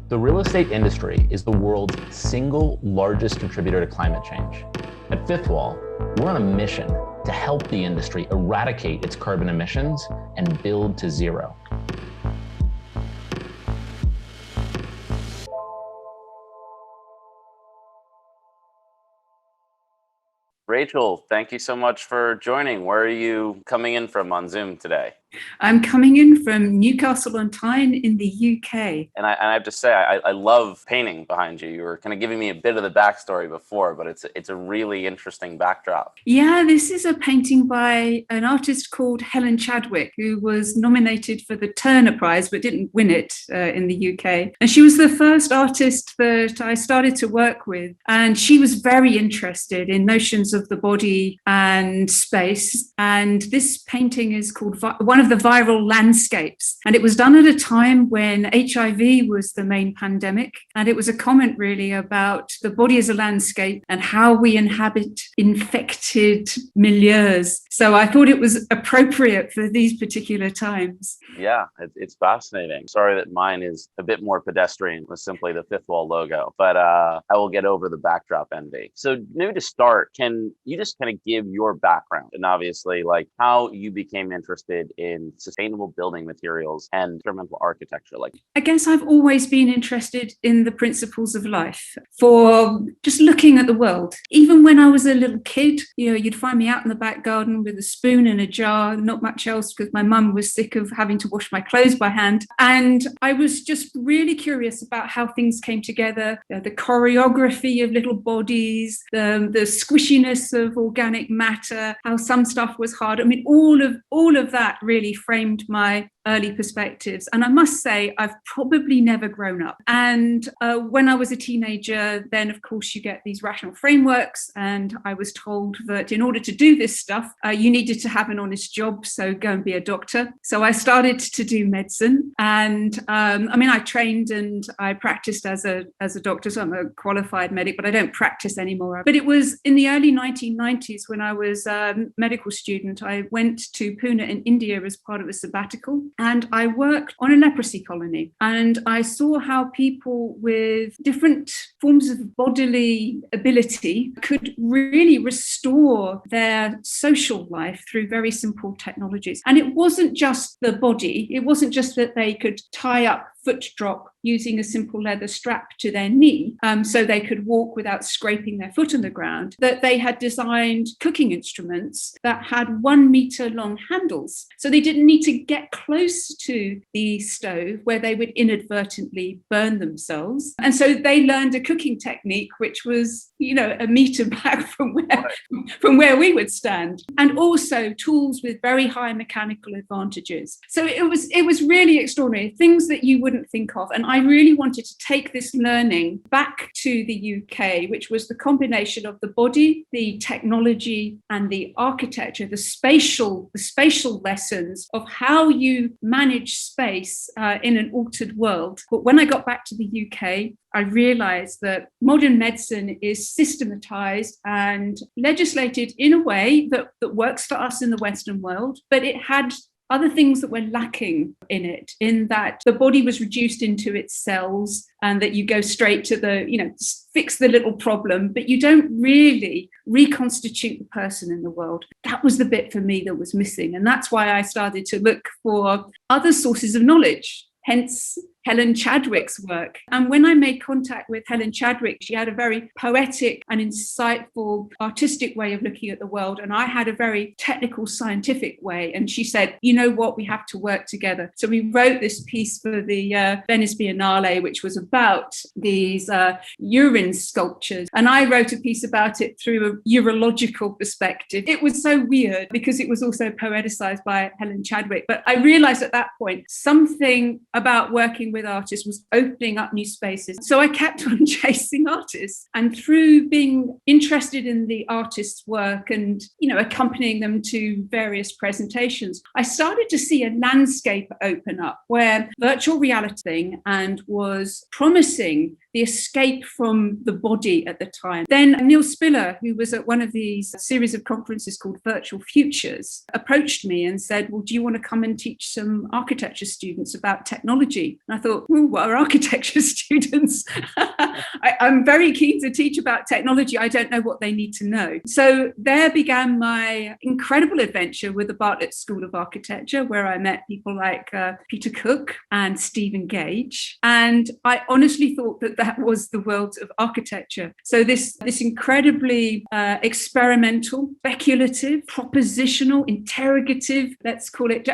The real estate industry is the world's single largest contributor to climate change. At Fifth Wall, we're on a mission to help the industry eradicate its carbon emissions and build to zero. Rachel, thank you so much for joining. Where are you coming in from on Zoom today? I'm coming in from Newcastle on Tyne in the UK. And I have to say, I love painting behind you. You were kind of giving me a bit of the backstory before, but it's a really interesting backdrop. Yeah, this is a painting by an artist called Helen Chadwick, who was nominated for the Turner Prize, but didn't win it in the UK. And she was the first artist that I started to work with. And she was very interested in notions of the body and space. And this painting is called one of the viral landscapes. And it was done at a time when HIV was the main pandemic. And it was a comment really about the body as a landscape and how we inhabit infected milieus. So I thought it was appropriate for these particular times. Yeah, it's fascinating. Sorry that mine is a bit more pedestrian with simply the Fifth Wall logo, but I will get over the backdrop envy. So maybe to start, can you just kind of give your background and obviously like how you became interested in sustainable building materials and experimental architecture? I guess I've always been interested in the principles of life for just looking at the world. Even when I was a little kid, you'd find me out in the back garden with a spoon and a jar, not much else because my mum was sick of having to wash my clothes by hand. And I was just really curious about how things came together, the choreography of little bodies, the squishiness of organic matter, how some stuff was hard. I mean, all of that really framed my early perspectives. And I must say, I've probably never grown up. And when I was a teenager, then of course you get these rational frameworks. And I was told that in order to do this stuff, you needed to have an honest job. So go and be a doctor. So I started to do medicine. And I trained and I practiced as a doctor. So I'm a qualified medic, but I don't practice anymore. But it was in the early 1990s when I was a medical student. I went to Pune in India as part of a sabbatical. And I worked on a leprosy colony, and I saw how people with different forms of bodily ability could really restore their social life through very simple technologies. And it wasn't just the body. It wasn't just that they could tie up foot drop using a simple leather strap to their knee so they could walk without scraping their foot on the ground, that they had designed cooking instruments that had 1 meter long handles. So they didn't need to get close to the stove where they would inadvertently burn themselves. And so they learned a cooking technique, which was, a meter back from where we would stand. And also tools with very high mechanical advantages. So it was really extraordinary, things that you wouldn't think of. And I really wanted to take this learning back to the UK, which was the combination of the body, the technology, and the architecture, the spatial lessons of how you manage space in an altered world. But when I got back to the UK, I realized that modern medicine is systematized and legislated in a way that works for us in the Western world, but it had other things that were lacking in it, in that the body was reduced into its cells and that you go straight to fix the little problem, but you don't really reconstitute the person in the world. That was the bit for me that was missing. And that's why I started to look for other sources of knowledge, hence Helen Chadwick's work. And when I made contact with Helen Chadwick, she had a very poetic and insightful artistic way of looking at the world. And I had a very technical, scientific way. And she said, you know what, we have to work together. So we wrote this piece for the Venice Biennale, which was about these urine sculptures. And I wrote a piece about it through a urological perspective. It was so weird because it was also poeticized by Helen Chadwick. But I realized at that point, something about working with artists was opening up new spaces. So I kept on chasing artists. And through being interested in the artist's work and, accompanying them to various presentations, I started to see a landscape open up where virtual reality and was promising the escape from the body at the time. Then Neil Spiller, who was at one of these series of conferences called Virtual Futures, approached me and said, well, do you want to come and teach some architecture students about technology? And I thought, what are architecture students? I'm very keen to teach about technology. I don't know what they need to know. So there began my incredible adventure with the Bartlett School of Architecture, where I met people like Peter Cook and Stephen Gage. And I honestly thought that was the world of architecture. So this incredibly experimental, speculative, propositional, interrogative, let's call it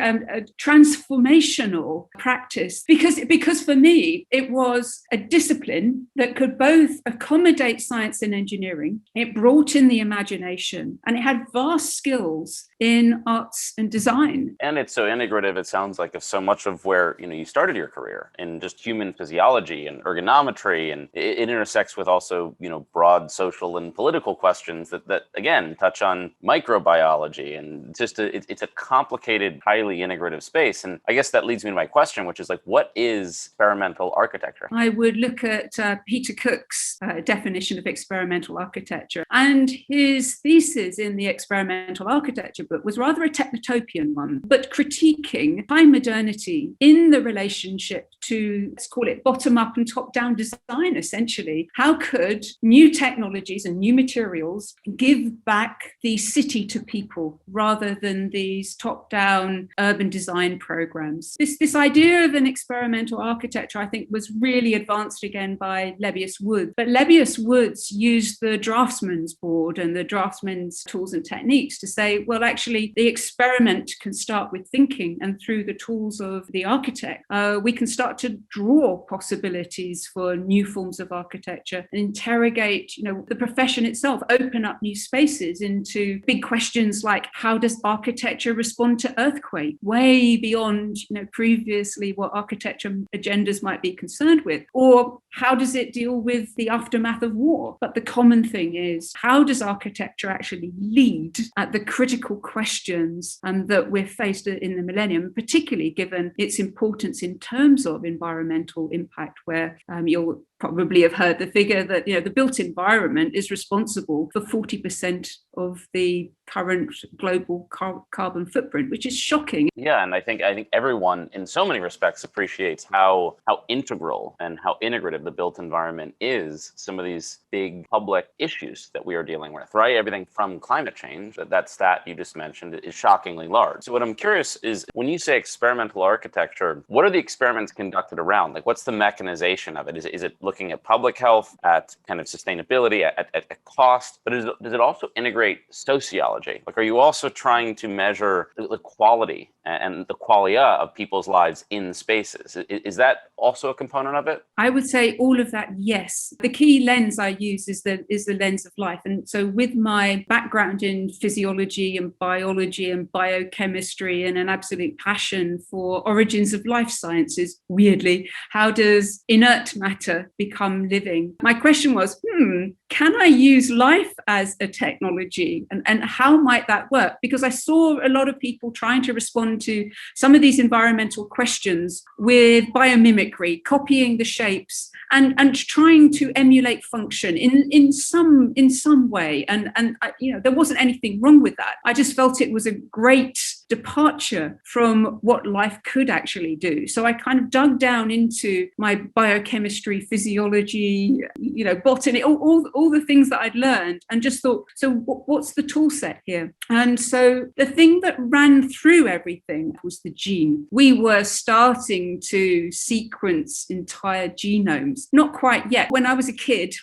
transformational practice. Because for me, it was a discipline that could both accommodate science and engineering. It brought in the imagination, and it had vast skills in arts and design. And it's so integrative, it sounds like, of so much of where you started your career in just human physiology and ergonometry, and it intersects with also broad social and political questions that again touch on microbiology, and just it's a complicated, highly integrative space. And I guess that leads me to my question, which is like, what is experimental architecture? I would look at Peter Cook's definition of experimental architecture, and his thesis in the experimental architecture book was rather a technotopian one, but critiquing high modernity in the relationship to, let's call it, bottom-up and top-down design, essentially. How could new technologies and new materials give back the city to people rather than these top-down urban design programs? This idea of an experimental architecture, I think, was really advanced again by Lebbeus Woods. But Lebbeus Woods used the draftsman's board and the draftsman's tools and techniques to say, well, actually, the experiment can start with thinking, and through the tools of the architect, we can start to draw possibilities for new forms of architecture and interrogate, the profession itself, open up new spaces into big questions like, how does architecture respond to earthquake? Way beyond, previously what architecture agendas might be concerned with. Or how does it deal with the aftermath of war? But the common thing is, how does architecture actually lead at the critical questions that we're faced in the millennium, particularly given its importance in terms of environmental impact, where you'll probably have heard the figure that the built environment is responsible for 40% of the current global carbon footprint, which is shocking. Yeah, and I think everyone in so many respects appreciates how integral and how integrative the built environment is. Some of these big public issues that we are dealing with, right? Everything from climate change, that stat you just mentioned, is shockingly large. So what I'm curious is, when you say experimental architecture, what are the experiments conducted around? Like, what's the mechanization of it? Is it looking at public health, at kind of sustainability, at cost? But does it also integrate sociology? Like, are you also trying to measure the quality and the qualia of people's lives in spaces? Is that also a component of it? I would say all of that, yes. The key lens I use is the lens of life. And so with my background in physiology and biology and biochemistry and an absolute passion for origins of life sciences, weirdly, how does inert matter become living? My question was, can I use life as a technology? And how might that work? Because I saw a lot of people trying to respond to some of these environmental questions with biomimicry, copying the shapes and trying to emulate function in some way. And there wasn't anything wrong with that. I just felt it was a great departure from what life could actually do. So I kind of dug down into my biochemistry, physiology, botany, all the things that I'd learned, and just thought, so what's the tool set here? And so the thing that ran through everything was the gene. We were starting to sequence entire genomes. Not quite yet. When I was a kid,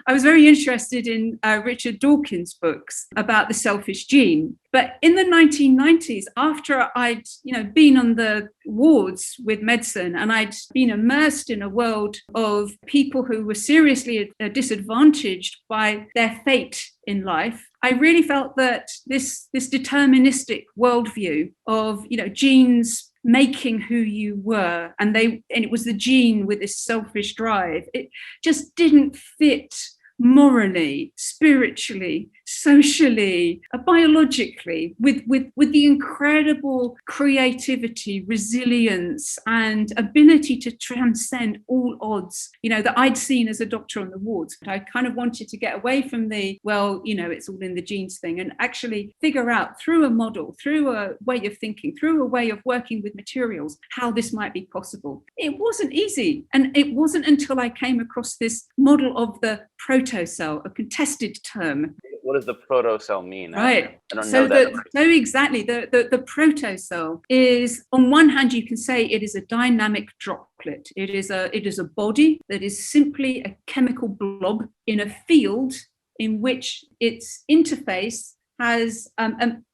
I was very interested in Richard Dawkins' books about the selfish gene. But in the 1990s, after I'd been on the wards with medicine and I'd been immersed in a world of people who were seriously disadvantaged by their fate in life, I really felt that this deterministic worldview of genes making who you were, and it was the gene with this selfish drive, it just didn't fit morally, spiritually, socially, biologically, with the incredible creativity, resilience, and ability to transcend all odds, that I'd seen as a doctor on the wards. But I kind of wanted to get away from it's all in the genes thing, and actually figure out through a model, through a way of thinking, through a way of working with materials, how this might be possible. It wasn't easy. And it wasn't until I came across this model of the protocell, a contested term. What does the protocell mean? Right. I don't know that. So exactly, the protocell is, on one hand, you can say it is a dynamic droplet. It is a body that is simply a chemical blob in a field in which its interface has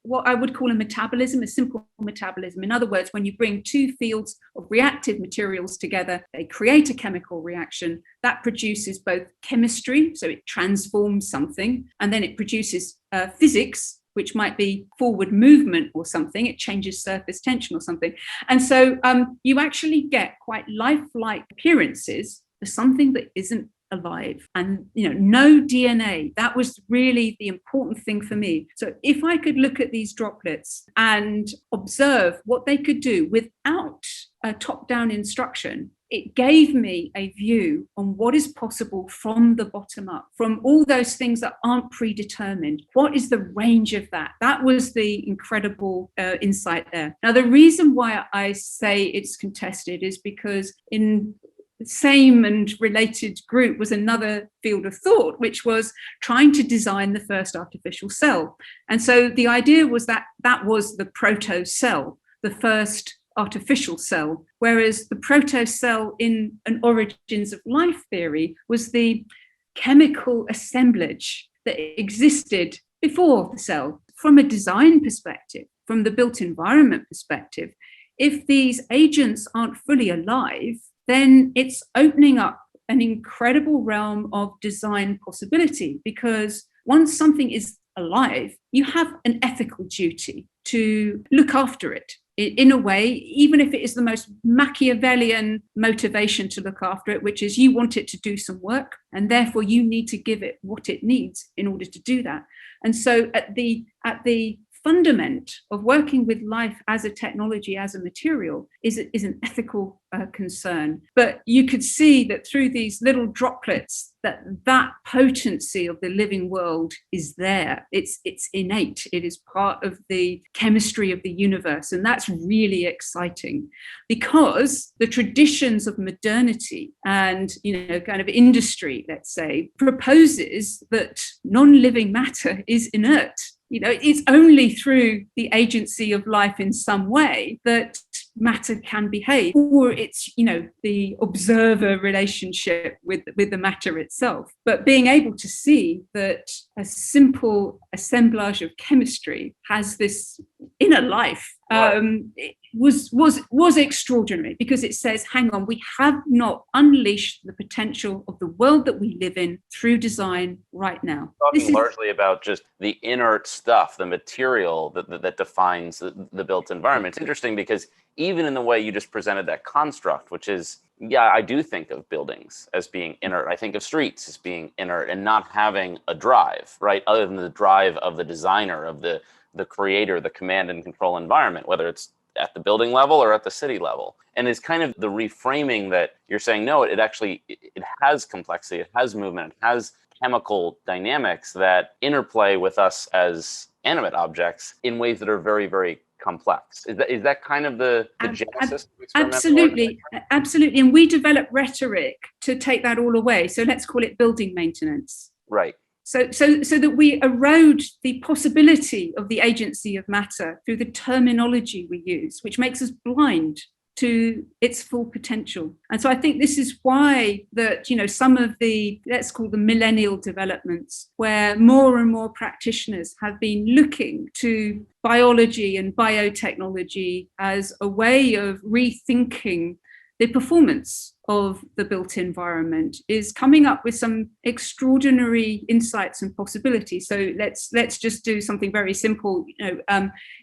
what I would call a metabolism, a simple metabolism. In other words, when you bring two fields of reactive materials together, they create a chemical reaction that produces both chemistry, so it transforms something, and then it produces physics, which might be forward movement or something. It changes surface tension or something. And so you actually get quite lifelike appearances for something that isn't alive, and no DNA. That was really the important thing for me. So if I could look at these droplets and observe what they could do without a top-down instruction, it gave me a view on what is possible from the bottom up, from all those things that aren't predetermined. What is the range of that? That was the incredible insight there. Now, the reason why I say it's contested is because in the same and related group was another field of thought, which was trying to design the first artificial cell. And so the idea was that was the proto-cell, the first artificial cell, whereas the proto-cell in an origins of life theory was the chemical assemblage that existed before the cell. From a design perspective, from the built environment perspective, if these agents aren't fully alive, then it's opening up an incredible realm of design possibility, because once something is alive, you have an ethical duty to look after it in a way, even if it is the most Machiavellian motivation to look after it, which is you want it to do some work, and therefore you need to give it what it needs in order to do that. And so at the fundament of working with life as a technology, as a material, is an ethical concern. But you could see that through these little droplets, that potency of the living world is there. It's innate. It is part of the chemistry of the universe. And that's really exciting, because the traditions of modernity and, kind of industry, let's say, proposes that non-living matter is inert. It's only through the agency of life in some way that matter can behave, or it's, the observer relationship with the matter itself. But being able to see that a simple assemblage of chemistry has this inner life was extraordinary, because it says, hang on, we have not unleashed the potential of the world that we live in through design right now. Talking largely about just the inert stuff, the material that defines the built environment. It's interesting because even in the way you just presented that construct, which is, I do think of buildings as being inert. I think of streets as being inert and not having a drive, right? Other than the drive of the designer, of the creator, the command and control environment, whether it's at the building level or at the city level. And it's kind of the reframing that you're saying, no, it has complexity, it has movement, it has chemical dynamics that interplay with us as animate objects in ways that are very, very complex. Is that kind of the genesis of experimental architecture? Absolutely. And we develop rhetoric to take that all away. So let's call it building maintenance. Right. So that we erode the possibility of the agency of matter through the terminology we use, which makes us blind to its full potential. And so I think this is why that, some of the, let's call them millennial developments, where more and more practitioners have been looking to biology and biotechnology as a way of rethinking the performance of the built environment, is coming up with some extraordinary insights and possibilities. So let's just do something very simple,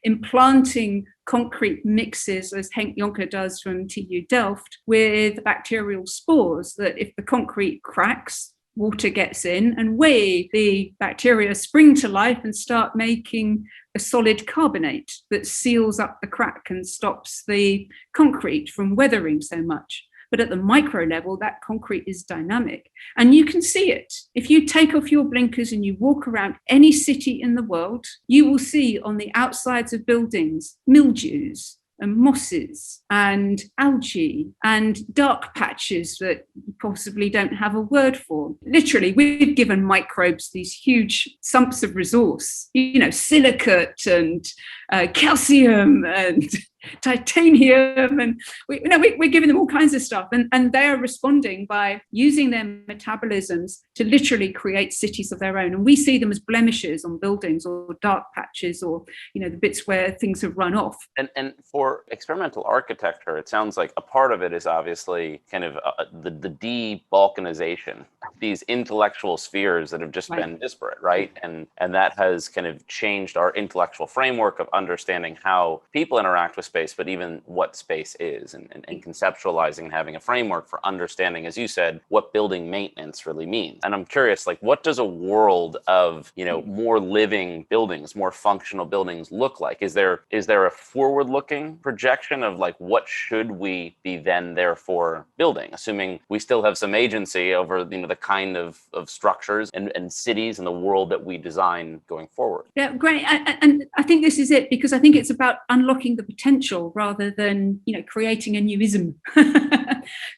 implanting concrete mixes, as Henk Jonker does from TU Delft, with bacterial spores, that if the concrete cracks, water gets in, and the bacteria spring to life and start making a solid carbonate that seals up the crack and stops the concrete from weathering so much. But at the micro level, that concrete is dynamic. And you can see it. If you take off your blinkers and you walk around any city in the world, you will see on the outsides of buildings mildews and mosses and algae and dark patches that you possibly don't have a word for. Literally, we've given microbes these huge sumps of resource, silicate and calcium and titanium, and we're giving them all kinds of stuff, and they are responding by using their metabolisms to literally create cities of their own. And we see them as blemishes on buildings or dark patches or the bits where things have run off. And for experimental architecture, it sounds like a part of it is obviously kind of the de-balkanization of these intellectual spheres that have just been disparate, right? And that has kind of changed our intellectual framework of understanding how people interact with space, but even what space is, and conceptualizing and having a framework for understanding, as you said, what building maintenance really means. And I'm curious, like, what does a world of, more living buildings, more functional buildings look like? Is there a forward-looking projection of like, what should we be then therefore building, assuming we still have some agency over, the kind of structures and cities and the world that we design going forward? Yeah, great. And I think this is it, because I think it's about unlocking the potential rather than, creating a new ism.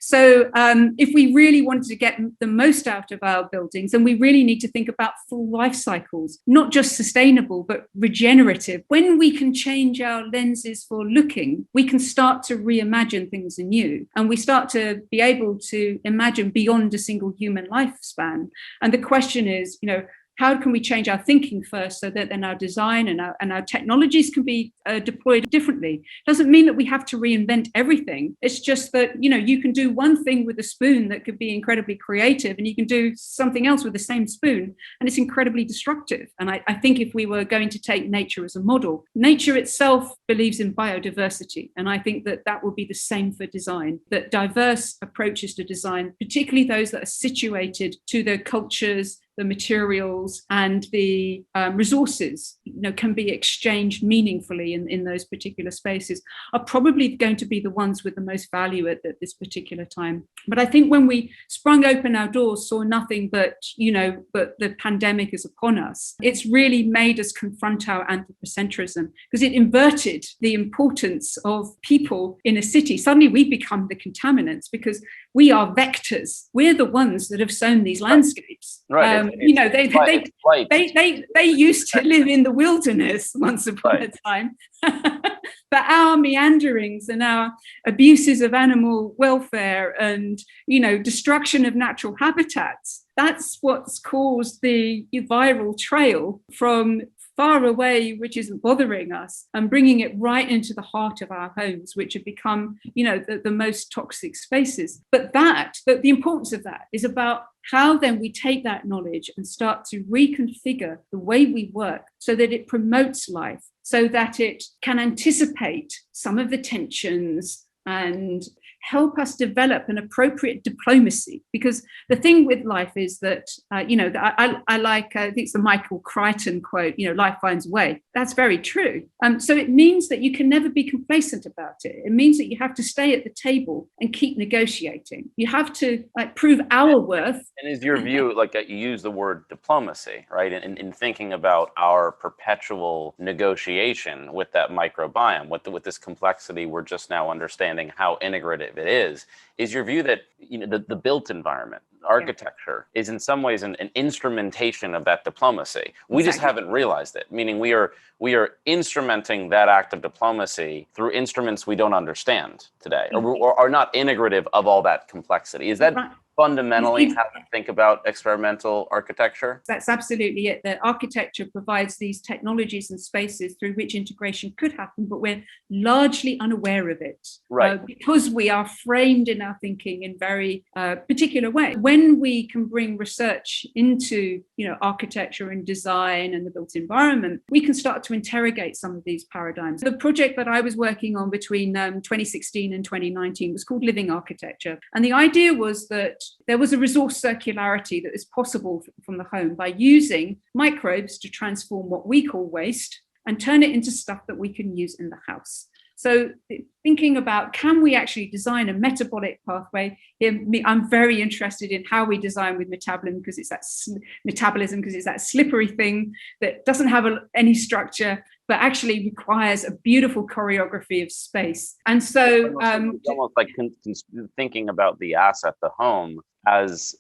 So if we really wanted to get the most out of our buildings, then we really need to think about full life cycles, not just sustainable, but regenerative. When we can change our lenses for looking, we can start to reimagine things anew, and we start to be able to imagine beyond a single human lifespan. And the question is, how can we change our thinking first so that then our design and our technologies can be deployed differently? Doesn't mean that we have to reinvent everything. It's just that, you can do one thing with a spoon that could be incredibly creative, and you can do something else with the same spoon, and it's incredibly destructive. And I think if we were going to take nature as a model, nature itself believes in biodiversity. And I think that will be the same for design, that diverse approaches to design, particularly those that are situated to the cultures, the materials and the resources, can be exchanged meaningfully in those particular spaces, are probably going to be the ones with the most value at this particular time. But I think when we sprung open our doors, saw nothing but the pandemic is upon us, it's really made us confront our anthropocentrism, because it inverted the importance of people in a city. Suddenly we become the contaminants because we are vectors. We're the ones that have sown these landscapes. Right. They used to live in the wilderness once upon a time. But our meanderings and our abuses of animal welfare and, destruction of natural habitats, that's what's caused the viral trail from far away, which isn't bothering us, and bringing it right into the heart of our homes, which have become, the most toxic spaces. But the importance of that is about how then we take that knowledge and start to reconfigure the way we work so that it promotes life, so that it can anticipate some of the tensions and help us develop an appropriate diplomacy. Because the thing with life is that, I think it's the Michael Crichton quote, life finds a way. That's very true. So it means that you can never be complacent about it. It means that you have to stay at the table and keep negotiating. You have to prove our worth. And is your view, you use the word diplomacy, right? In thinking about our perpetual negotiation with that microbiome, with this complexity, we're just now understanding how integrative it is your view that the built environment, architecture, is in some ways an instrumentation of that diplomacy. We just haven't realized it, meaning we are instrumenting that act of diplomacy through instruments we don't understand today, or are not integrative of all that complexity. Is that fundamentally how to think about experimental architecture? That's absolutely it. That architecture provides these technologies and spaces through which integration could happen, but we're largely unaware of it, because we are framed in our thinking in very particular way. When we can bring research into architecture and design and the built environment, we can start to interrogate some of these paradigms. The project that I was working on between 2016 and 2019 was called Living Architecture, and the idea was that there was a resource circularity that is possible from the home by using microbes to transform what we call waste and turn it into stuff that we can use in the house. So thinking about, can we actually design a metabolic pathway? I'm very interested in how we design with metabolism, because it's that slippery thing that doesn't have any structure, but actually requires a beautiful choreography of space. And so it's almost like thinking about the asset, the home, as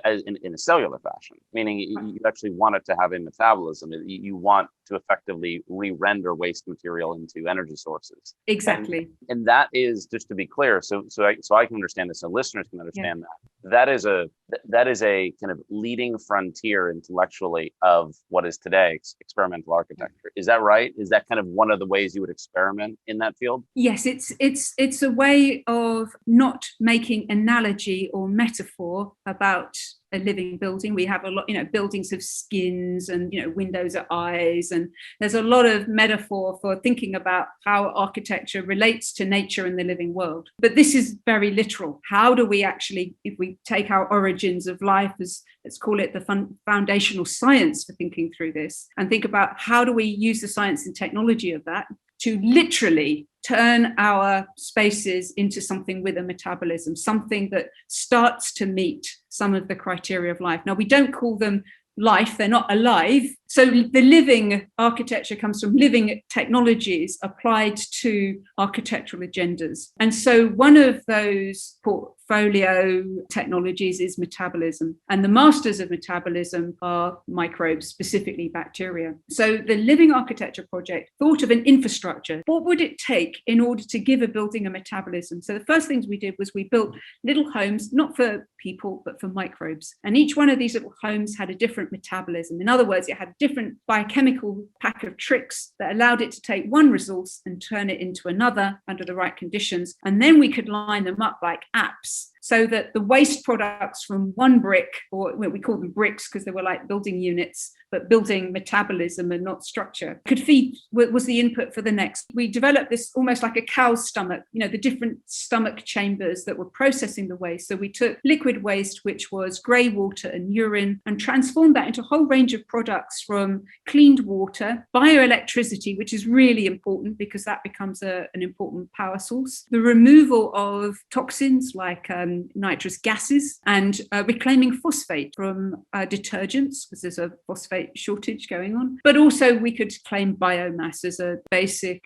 in a cellular fashion, meaning you actually want it to have a metabolism. You want to effectively re-render waste material into energy sources. Exactly. And that is, just to be clear, so I can understand this and listeners can understand that is a kind of leading frontier intellectually of what is today experimental architecture. Is that right? Is that kind of one of the ways you would experiment in that field? Yes, it's a way of not making analogy or metaphor about a living building. We have a lot, buildings have skins and, windows are eyes. And there's a lot of metaphor for thinking about how architecture relates to nature and the living world. But this is very literal. How do we actually, if we take our origins of life as, let's call it the foundational science for thinking through this, and think about how do we use the science and technology of that to literally turn our spaces into something with a metabolism, something that starts to meet some of the criteria of life. Now, we don't call them life, they're not alive. So the living architecture comes from living technologies applied to architectural agendas. And so one of those portfolio technologies is metabolism. And the masters of metabolism are microbes, specifically bacteria. So the Living Architecture Project thought of an infrastructure. What would it take in order to give a building a metabolism? So the first things we did was we built little homes, not for people, but for microbes. And each one of these little homes had a different metabolism. In other words, it had different biochemical pack of tricks that allowed it to take one resource and turn it into another under the right conditions. And then we could line them up like apps, so that the waste products from one brick, or we call them bricks because they were like building units, but building metabolism and not structure, could feed, was the input for the next. We developed this almost like a cow's stomach, the different stomach chambers that were processing the waste. So we took liquid waste, which was grey water and urine, and transformed that into a whole range of products, from cleaned water, bioelectricity, which is really important because that becomes an important power source, the removal of toxins like nitrous gases, and reclaiming phosphate from detergents, because there's a phosphate shortage going on. But also we could claim biomass as a basic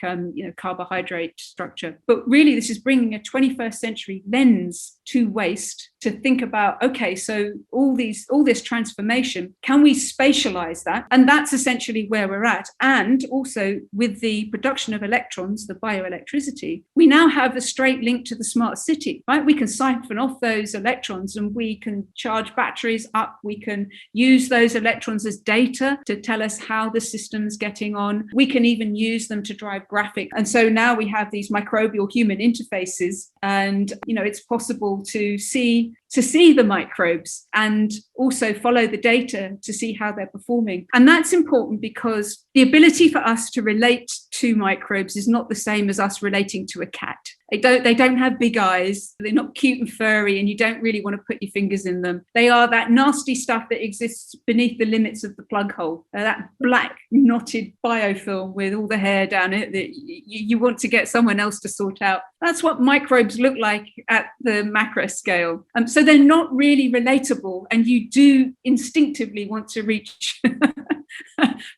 carbohydrate structure. But really this is bringing a 21st century lens to waste, to think about, okay, so all this transformation, can we spatialize that? And that's essentially where we're at. And also with the production of electrons, the bioelectricity, we now have a straight link to the smart city, right? We can siphon off those electrons and we can charge batteries up. We can use those electrons as data to tell us how the system's getting on. We can even use them to drive graphic. And so now we have these microbial human interfaces, and it's possible to see the microbes and also follow the data to see how they're performing. And that's important because the ability for us to relate to microbes is not the same as us relating to a cat. They don't have big eyes, they're not cute and furry, and you don't really want to put your fingers in them. They are that nasty stuff that exists beneath the limits of the plug hole, that black knotted biofilm with all the hair down it that you want to get someone else to sort out. That's what microbes look like at the macro scale. So they're not really relatable, and you do instinctively want to reach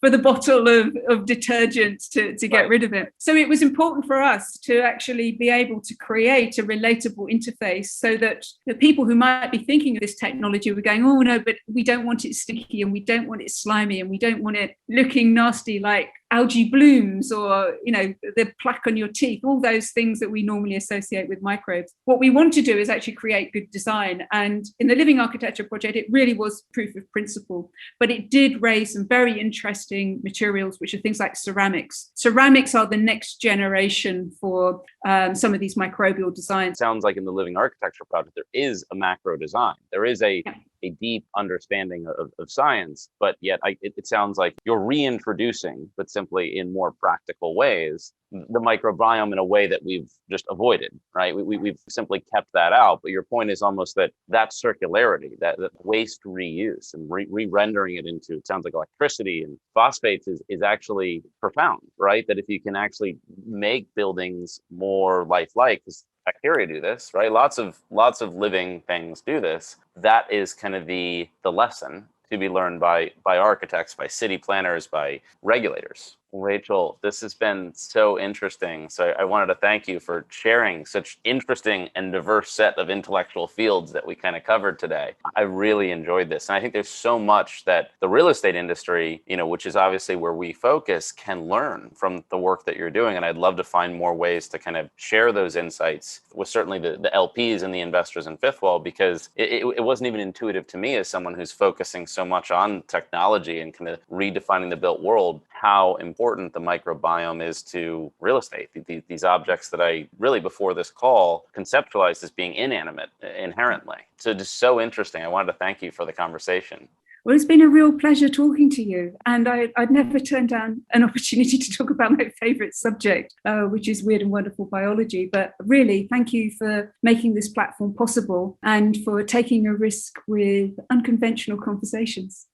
for the bottle of detergent to get rid of it. So it was important for us to actually be able to create a relatable interface, so that the people who might be thinking of this technology were going, oh no, but we don't want it sticky, and we don't want it slimy, and we don't want it looking nasty like algae blooms, or the plaque on your teeth, all those things that we normally associate with microbes. What we want to do is actually create good design. And in the Living Architecture Project, it really was proof of principle, but it did raise some very interesting materials, which are things like ceramics. Ceramics are the next generation for some of these microbial designs. It sounds like in the Living Architecture Project, there is a macro design. There is a a deep understanding of science, but yet it sounds like you're reintroducing, but simply in more practical ways, the microbiome in a way that we've just avoided, right? We've simply kept that out. But your point is almost that circularity, that waste reuse and re-rendering it into, it sounds like electricity and phosphates is actually profound, right? That if you can actually make buildings more lifelike, because bacteria do this, right? Lots of living things do this. That is kind of the lesson to be learned by architects, by city planners, by regulators. Rachel, this has been so interesting. So I wanted to thank you for sharing such interesting and diverse set of intellectual fields that we kind of covered today. I really enjoyed this. And I think there's so much that the real estate industry, which is obviously where we focus, can learn from the work that you're doing. And I'd love to find more ways to kind of share those insights with certainly the LPs and the investors in Fifth Wall, because it wasn't even intuitive to me as someone who's focusing so much on technology and kind of redefining the built world, how important the microbiome is to real estate. These objects that I really, before this call, conceptualized as being inanimate inherently. So just so interesting. I wanted to thank you for the conversation. Well, it's been a real pleasure talking to you. And I'd never turn down an opportunity to talk about my favorite subject, which is weird and wonderful biology. But really, thank you for making this platform possible and for taking a risk with unconventional conversations.